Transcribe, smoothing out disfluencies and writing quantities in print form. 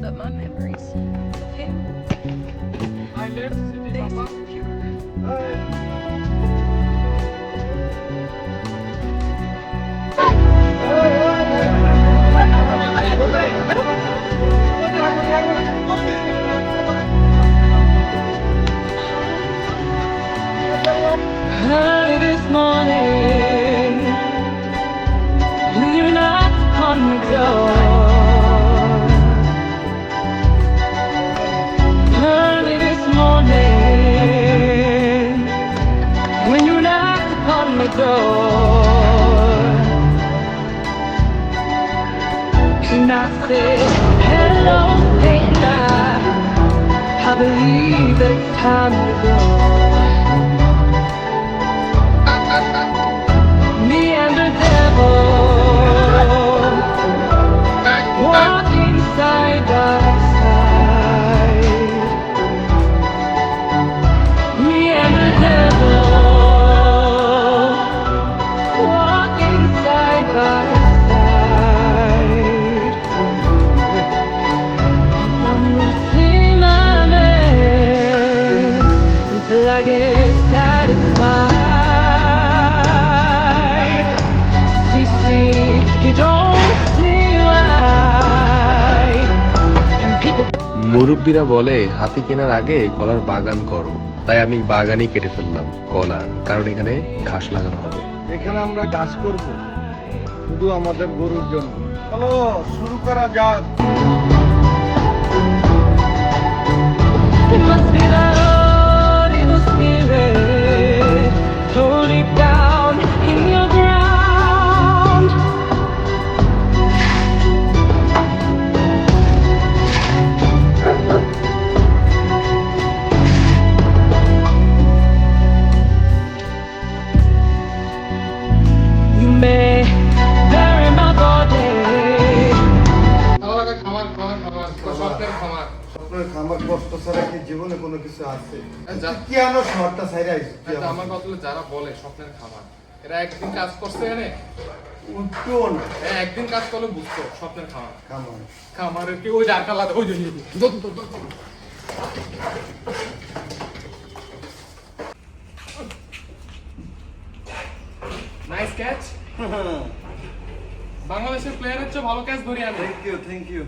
But my memories of him, they so pure. Early this morning, when you knocked on the door. Early this morning, when you knocked upon the door, and I said, hello, and I believe that it's time to go. Me and the devil walking side by side. Me and the devil walking side by side. I'm losing my man until I get satisfied. You don't see why. And people মুরব্বীরা বলে হাতি কেনার আগে কলার বাগান করো, তাই আমি বাগানই কেটে ফেললাম কলার, কারণ এখানে ঘাস লাগানো হবে। এখানে আমরা গাছ করব শুধু আমাদের গরুর জন্য। চলো শুরু করা যাক। It must be that old evil spirit flow deep down in your ground. You may bury my body. স্বপ্নের খামার কষ্ট ছাড়া কি জীবনে কোনো কিছু আছে? কি আনো শহরটা ছাইরা আইছো? আমার কথা যারা বলে স্বপ্নের খামার, এরা একদিন কাজ করছে এনে উঠতো না একদিন কাজ করলে বুঝতো স্বপ্নের খামার। খামার। খামারের কি ওই ডাক্তার আলাদা ওই জন্য নাইস ক্যাচ। বাংলাদেশের প্লেয়ারের চেয়ে ভালো ক্যাচ ধরে আনে। Thank you.